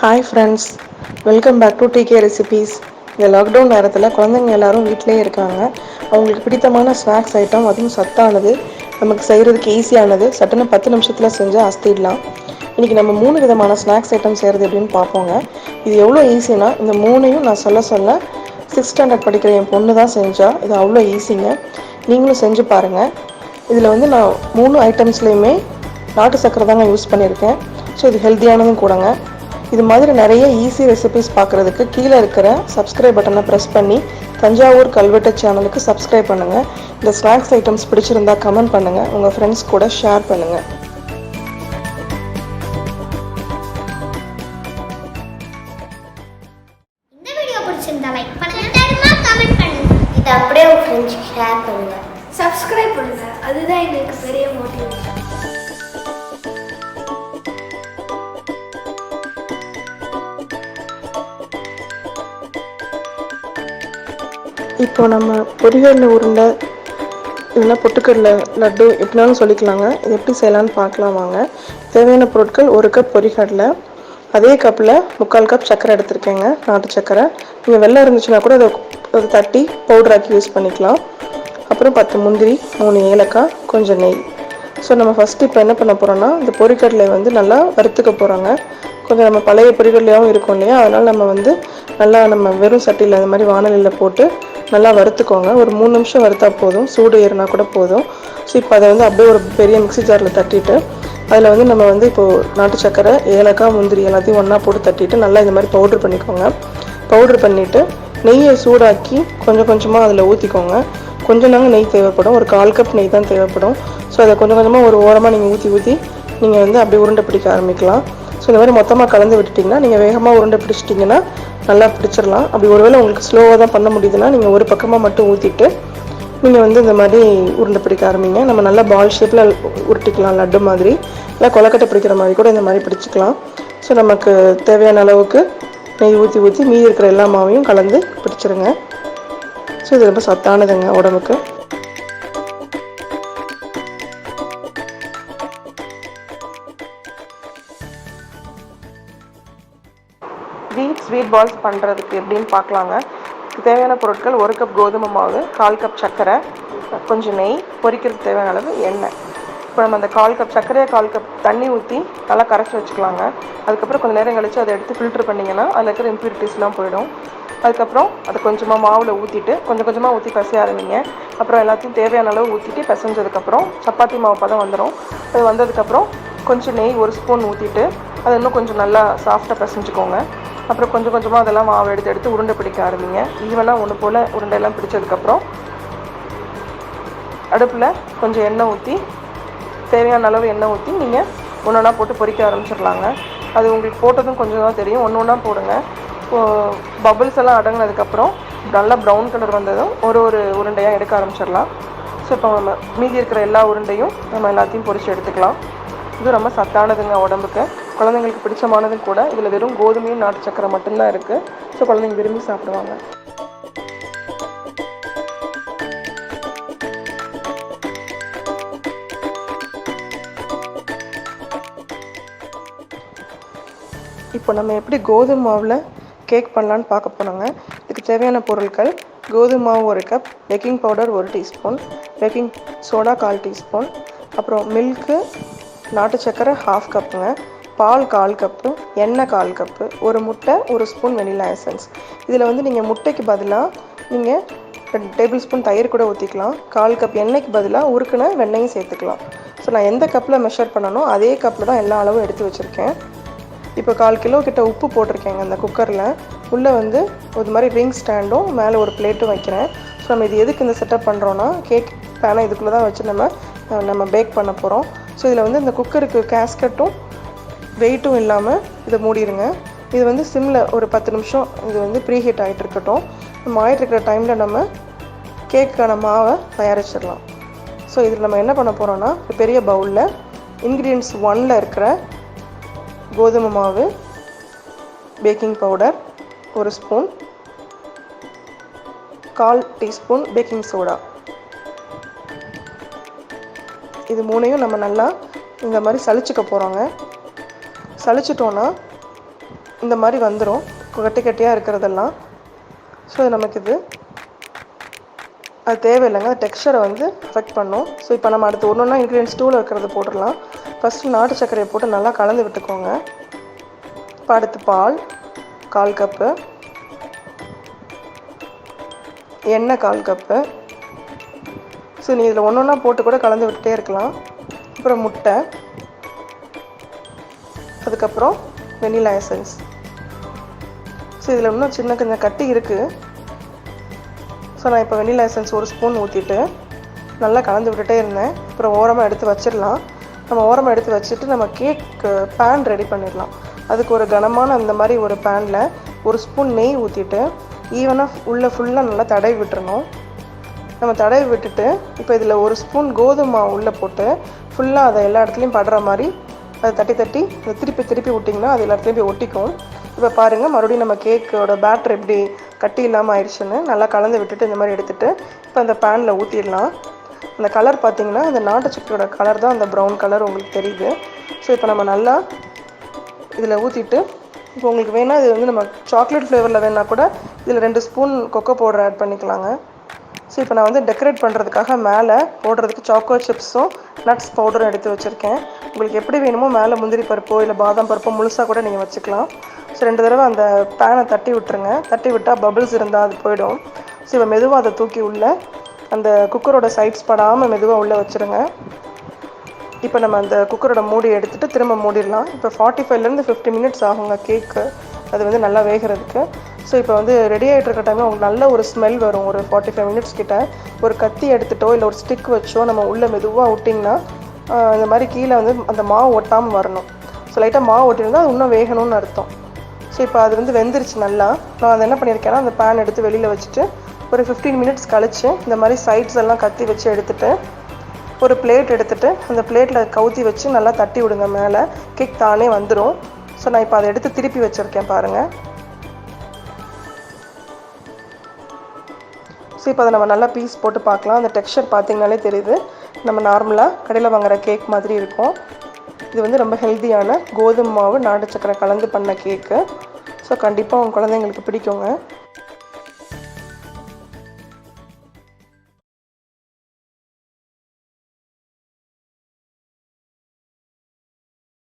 Hi friends, welcome back to DK recipes. இந்த lockdown நேரத்தில் குழந்தைங்க எல்லாரும் வீட்டிலே இருக்காங்க. அவங்களுக்கு பிடித்தமான ஸ்நாக்ஸ் ஐட்டம், அதுவும் சத்தானது, நமக்கு செய்கிறதுக்கு ஈஸியானது, சட்டுன்னு 10 நிமிஷத்தில் செஞ்சு அசத்திடலாம். இன்றைக்கி நம்ம 3 விதமான ஸ்நாக்ஸ் ஐட்டம் செய்கிறது எப்படின்னு பார்ப்போங்க. இது எவ்வளோ ஈஸினா இந்த 3ஐயும் நான் சொல்ல 6th ஸ்டாண்டர்ட் படிக்கிற என் பொண்ணு தான் செஞ்சா. இது அவ்வளோ ஈஸிங்க, நீங்களும் செஞ்சு பாருங்கள். இதில் வந்து நான் 3 ஐட்டம்ஸ்லேயுமே நாட்டு சக்கரை தாங்க யூஸ் பண்ணியிருக்கேன். ஸோ இது ஹெல்த்தியானதும் கூடங்க. இது மாதிரி நிறைய ஈஸி ரெசிபிஸ் பார்க்குறதுக்கு கீழே இருக்கிற சப்ஸ்கிரைப் பட்டனை ப்ரெஸ் பண்ணி தஞ்சாவூர் கல்வெட்டு சேனலுக்கு சப்ஸ்கிரைப் பண்ணுங்கள். இந்த ஸ்நாக்ஸ் ஐட்டம்ஸ் பிடிச்சிருந்தா கமெண்ட் பண்ணுங்கள், உங்கள் ஃப்ரெண்ட்ஸ் கூட ஷேர் பண்ணுங்கள். இந்த வீடியோ பிடிச்சிருந்தா லைக் பண்ணுங்க, கமெண்ட் பண்ணுங்க, இதை அப்படியே உங்கள் ஃப்ரெண்ட்ஸ்க்கு ஷேர் பண்ணுங்கள், சப்ஸ்கிரைப் பண்ணுங்கள். அதுதான் எங்களுக்கு பெரிய மோட்டிவேஷன். இப்போ நம்ம பொரிகடலை உருண்டை இல்லைன்னா பொட்டுக்கடலை லட்டு எப்படினாலும் சொல்லிக்கலாங்க. இது எப்படி செய்யலான்னு பார்க்கலாம் வாங்க. தேவையான பொருட்கள்: 1 கப் பொரிகடலை, அதே கப்பில் 3/4 கப் சர்க்கரை எடுத்திருக்கேங்க, நாட்டு சர்க்கரை. நீங்கள் வெள்ளை இருந்துச்சுன்னா கூட அதை தட்டி பவுடராக்கி யூஸ் பண்ணிக்கலாம். அப்புறம் 10 முந்திரி, 3 ஏலக்காய், கொஞ்சம் நெய். ஸோ நம்ம ஃபஸ்ட்டு இப்போ என்ன பண்ண போகிறோன்னா, இந்த பொரிகடலை வந்து நல்லா வறுத்துக்க போகிறோங்க. கொஞ்சம் நம்ம பழைய பொரிகடலையாகவும் இருக்கும் இல்லையா, அதனால் நம்ம வெறும் சட்டியில் அந்த மாதிரி வானலியில் போட்டு நல்லா வறுத்துக்கோங்க. ஒரு 3 நிமிஷம் வறுத்தா போதும், சூடு ஏறினா கூட போதும். ஸோ இப்போ அதை வந்து அப்படியே ஒரு பெரிய மிக்ஸி ஜாரில் தட்டிட்டு அதில் வந்து நம்ம வந்து இப்போது நாட்டு சக்கரை, ஏலக்காய், முந்திரி எல்லாத்தையும் ஒன்றா போட்டு தட்டிட்டு நல்லா இந்த மாதிரி பவுட்ரு பண்ணிக்கோங்க. பவுட்ரு பண்ணிவிட்டு நெய்யை சூடாக்கி கொஞ்சம் கொஞ்சமாக அதில் ஊற்றிக்கோங்க. கொஞ்சம் நாங்கள் நெய் தேவைப்படும், ஒரு 1/4 கப் நெய் தான் தேவைப்படும். ஸோ அதை கொஞ்சம் கொஞ்சமாக ஒரு ஓரமாக நீங்கள் ஊற்றி நீங்கள் வந்து அப்படியே உருண்டை பிடிக்க ஆரம்பிக்கலாம். ஸோ இந்த மாதிரி மொத்தமாக கலந்து விட்டுட்டிங்கன்னா, நீங்கள் வேகமாக உருண்டை பிடிச்சிட்டிங்கன்னா நல்லா பிடிச்சிடலாம். அப்படி ஒருவேளை உங்களுக்கு ஸ்லோவாக தான் பண்ண முடியுதுன்னா நீங்கள் ஒரு பக்கமாக மட்டும் ஊற்றிட்டு நீங்கள் வந்து இந்த மாதிரி உருண்டை பிடிக்க ஆரம்பிங்க. நம்ம நல்லா பால் ஷேப்பில் உருட்டிக்கலாம், லட்டு மாதிரி, இல்லை கொலக்கட்டை பிடிக்கிற மாதிரி கூட இந்த மாதிரி பிடிச்சிக்கலாம். ஸோ நமக்கு தேவையான அளவுக்கு நெய் ஊற்றி மீதி இருக்கிற எல்லா மாவையும் கலந்து பிடிச்சிருங்க. ஸோ இது ரொம்ப சத்தானதுங்க உடம்புக்கு. ஸ்வீட் பால்ஸ் பண்ணுறதுக்கு எப்படின்னு பார்க்கலாங்க. தேவையான பொருட்கள்: 1 கப் கோதுமை மாவு, 1/4 கப் சர்க்கரை, கொஞ்சம் நெய், பொரிக்கிறதுக்கு தேவையான அளவு எண்ணெய். இப்போ நம்ம அந்த 1/4 கப் சர்க்கரையை 1/4 கப் தண்ணி ஊற்றி நல்லா கரைச்சி வச்சுக்கலாங்க. அதுக்கப்புறம் கொஞ்சம் நேரம் கழித்து அதை எடுத்து ஃபில்ட்ரு பண்ணிங்கன்னா அதில் இருக்கிற இம்ப்யூரிட்டிஸ்லாம் போயிடும். அதுக்கப்புறம் அதை கொஞ்சமாக மாவில் ஊற்றிட்டு கொஞ்சம் கொஞ்சமாக ஊற்றி பிசைய ஆரம்பிங்க. அப்புறம் எல்லாத்தையும் தேவையான அளவு ஊற்றிட்டு பிசைஞ்சதுக்கப்புறம் சப்பாத்தி மாவு பதம் வந்துடும். அது வந்ததுக்கப்புறம் கொஞ்சம் நெய் 1 ஸ்பூன் ஊற்றிட்டு அதை இன்னும் கொஞ்சம் நல்லா சாஃப்டாக பிசைஞ்சுக்கோங்க. அப்புறம் கொஞ்சம் கொஞ்சமாக அதெல்லாம் மாவு எடுத்து உருண்டை பிடிக்க ஆரம்பிங்க. ஈவனாக ஒன்று போல் உருண்டையெல்லாம் பிடிச்சதுக்கப்புறம் அடுப்பில் கொஞ்சம் எண்ணெய் ஊற்றி, தேவையான அளவு எண்ணெய் ஊற்றி நீங்கள் ஒன்றா போட்டு பொரிக்க ஆரம்பிச்சிடலாங்க. அது உங்களுக்கு போட்டதும் கொஞ்சம் தான் தெரியும், ஒன்று போடுங்க. பபிள்ஸ் எல்லாம் அடங்கினதுக்கப்புறம் நல்லா ப்ரௌன் கலர் வந்ததும் ஒரு உருண்டையாக எடுக்க ஆரம்பிச்சிடலாம். ஸோ இப்போ நம்ம மீதி இருக்கிற எல்லா உருண்டையும் நம்ம எல்லாத்தையும் பொரித்து எடுத்துக்கலாம். இது ரொம்ப சத்தானதுங்க உடம்புக்கு, குழந்தைங்களுக்கு பிடிச்சமானதும் கூட. இதில் வெறும் கோதுமையும் நாட்டு சக்கரை மட்டும்தான் இருக்குது. ஸோ குழந்தைங்க விரும்பி சாப்பிடுவாங்க. இப்போ நம்ம எப்படி கோதுமை மாவில் கேக் பண்ணலான்னு பார்க்க போனோங்க. இதுக்கு தேவையான பொருட்கள்: கோதுமை மாவு 1 cup, baking powder 1 teaspoon, baking soda 1/4 teaspoon, அப்புறம் மில்க்கு, நாட்டு சக்கரை 1/2 கப்புங்க, பால் 1/4 கப்பு, எண்ணெய் 1/4 கப்பு, 1 முட்டை, 1 ஸ்பூன் வெனிலா எசன்ஸ். இதில் வந்து நீங்கள் முட்டைக்கு பதிலாக நீங்கள் 2 டேபிள் ஸ்பூன் தயிர் கூட ஊற்றிக்கலாம். 1/4 கப் எண்ணெய்க்கு பதிலாக உருக்குன வெண்ணெயும் சேர்த்துக்கலாம். ஸோ நான் எந்த கப்பில் மெஷர் பண்ணனோ அதே கப்பில் தான் எல்லா அளவும் எடுத்து வச்சுருக்கேன். இப்போ 1/4 கிலோ கிட்ட உப்பு போட்டிருக்கேங்க அந்த குக்கரில். உள்ளே வந்து ஒரு மாதிரி ரிங் ஸ்டாண்டும் மேலே ஒரு பிளேட்டும் வைக்கிறேன். ஸோ நம்ம இது எதுக்கு இந்த செட்டப் பண்ணுறோன்னா, கேக் பேனை இதுக்குள்ளே தான் வச்சு நம்ம பேக் பண்ண போகிறோம். ஸோ இதில் வந்து இந்த குக்கருக்கு கேஸ்கட்டும் வெயிட்டும் இல்லாமல் இதை மூடிடுங்க. இது வந்து சிம்மில் ஒரு 10 நிமிஷம் இது வந்து ப்ரீஹீட் ஆகிட்டு இருக்கட்டும். நம்ம ஆகிட்டுருக்கிற டைமில் நம்ம கேக்கான மாவை தயாரிச்சிடலாம். ஸோ இதில் நம்ம என்ன பண்ண போகிறோன்னா, பெரிய பவுலில் இன்க்ரீடியன்ட்ஸ் 1ல் இருக்கிற கோதுமை மாவு, baking powder 1 spoon, 1/4 teaspoon baking soda, இது 3ஐயும் நம்ம நல்லா இந்த மாதிரி சலிச்சுக்க போகிறோங்க. சலிச்சிட்டோன்னா இந்த மாதிரி வந்துடும் கட்டி கட்டியாக இருக்கிறதெல்லாம். ஸோ நமக்கு இது அது தேவையில்லைங்க, அது டெக்ஸ்சரை வந்து அஃபெக்ட் பண்ணும். ஸோ இப்போ நம்ம அடுத்து ஒன்றா இன்க்ரீடியன்ஸ் ஸ்டூவில் இருக்கிறத போட்டுடலாம். ஃபஸ்ட்டு நாட்டு சர்க்கரையை போட்டு நல்லா கலந்து விட்டுக்கோங்க. இப்போ அடுத்து பால் 1/4 கப்பு, எண்ணெய் 1/4 கப்பு. ஸோ நீ இதில் ஒன்றா போட்டு கூட கலந்து விட்டுட்டே இருக்கலாம். அப்புறம் முட்டை, அதுக்கப்புறம் வெனிலா எசன்ஸ். ஸோ இதில் இன்னும் சின்ன கொஞ்சம் கட்டி இருக்குது. ஸோ நான் இப்போ வெனிலா எசன்ஸ் 1 ஸ்பூன் ஊற்றிட்டு நல்லா கலந்து விட்டுட்டே இருந்தேன். அப்புறம் ஓரமாக எடுத்து வச்சிடலாம். நம்ம ஓரமாக எடுத்து வச்சுட்டு நம்ம கேக் பேன் ரெடி பண்ணிடலாம். அதுக்கு ஒரு கனமான அந்த மாதிரி ஒரு பேனில் 1 ஸ்பூன் நெய் ஊற்றிட்டு ஈவனாக உள்ளே ஃபுல்லாக நல்லா தடவி விட்டுறணும். நம்ம தடவி விட்டுட்டு இப்போ இதில் 1 ஸ்பூன் கோதுமை மாவு உள்ளே போட்டு ஃபுல்லாக அதை எல்லா இடத்துலையும் படுற மாதிரி அதை தட்டி தட்டி அதை திருப்பி திருப்பி விட்டிங்கன்னா அது எல்லா இடத்துலையும் போய் ஒட்டிக்கும். இப்போ பாருங்கள், மறுபடியும் நம்ம கேக்கோட பேட்டர் எப்படி கட்டி இல்லாமல் ஆயிடுச்சுன்னு நல்லா கலந்து விட்டுட்டு இந்த மாதிரி எடுத்துகிட்டு இப்போ அந்த பேனில் ஊற்றிடலாம். அந்த கலர் பார்த்திங்கன்னா அந்த நாட்டு சக்கரையோட கலர் தான் அந்த ப்ரௌன் கலர் உங்களுக்கு தெரியுது. ஸோ இப்போ நம்ம நல்லா இதில் ஊற்றிட்டு இப்போ உங்களுக்கு வேணால் இது வந்து நம்ம சாக்லேட் ஃப்ளேவரில் வேணால் கூட இதில் 2 ஸ்பூன் கொக்கோ பவுடர் ஆட் பண்ணிக்கலாங்க. ஸோ இப்போ நான் வந்து டெக்கரேட் பண்ணுறதுக்காக மேலே போடுறதுக்கு சாக்கோ சிப்ஸும் நட்ஸ் பவுடரும் எடுத்து வச்சுருக்கேன். உங்களுக்கு எப்படி வேணுமோ மேலே முந்திரி பருப்போ இல்லை பாதாம் பருப்போ முழுசாக கூட நீங்கள் வச்சுக்கலாம். ஸோ 2 தடவை அந்த பேனை தட்டி விட்டுருங்க. தட்டி விட்டால் பபிள்ஸ் இருந்தால் அது போயிடும். ஸோ இப்போ மெதுவாக அதை தூக்கி உள்ளே அந்த குக்கரோட சைட்ஸ் படாமல் மெதுவாக உள்ளே வச்சுருங்க. இப்போ நம்ம அந்த குக்கரோட மூடி எடுத்துகிட்டு திரும்ப மூடிடலாம். இப்போ 45லேருந்து 50 மினிட்ஸ் ஆகுங்க கேக்கு அது வந்து நல்லா வேகிறதுக்கு. ஸோ இப்போ வந்து ரெடி ஆகிட்டு இருக்க டைமில் உங்களுக்கு நல்ல ஒரு ஸ்மெல் வரும். ஒரு 45 மினிட்ஸ் கிட்ட ஒரு கத்தி எடுத்துட்டோ இல்லை ஒரு ஸ்டிக் வச்சோ நம்ம உள்ளே மெதுவாக விட்டிங்கன்னா இந்த மாதிரி கீழே வந்து அந்த மாவு ஒட்டாமல் வரணும். ஸோ லைட்டாக மாவு ஒட்டியிருந்தால் அது இன்னும் வேகணும்னு அர்த்தம். ஸோ இப்போ அது வந்து வெந்துருச்சு நல்லா. நான் அதை என்ன பண்ணியிருக்கேன்னா அந்த பேன் எடுத்து வெளியில் வச்சுட்டு ஒரு 15 மினிட்ஸ் கழித்து இந்த மாதிரி சைட்ஸ் எல்லாம் கத்தி வச்சு எடுத்துகிட்டு ஒரு பிளேட் எடுத்துகிட்டு அந்த பிளேட்டில் கவுத்தி வச்சு நல்லா தட்டி விடுங்க. மேலே கேக் தானே வந்துடும். ஸோ நான் இப்போ அதை எடுத்து திருப்பி வச்சுருக்கேன் பாருங்கள். ஸோ இப்போ அதை நம்ம நல்லா பீஸ் போட்டு பார்க்கலாம். அந்த டெக்ஸ்சர் பார்த்திங்கனாலே தெரியுது நம்ம நார்மலாக கடையில் வாங்குகிற கேக் மாதிரி இருக்கும். இது வந்து ரொம்ப ஹெல்த்தியான கோதுமை மாவு நாட்டு சக்கரை கலந்து பண்ண கேக்கு. ஸோ கண்டிப்பாக உங்கள் குழந்தைங்களுக்கு பிடிக்குங்க.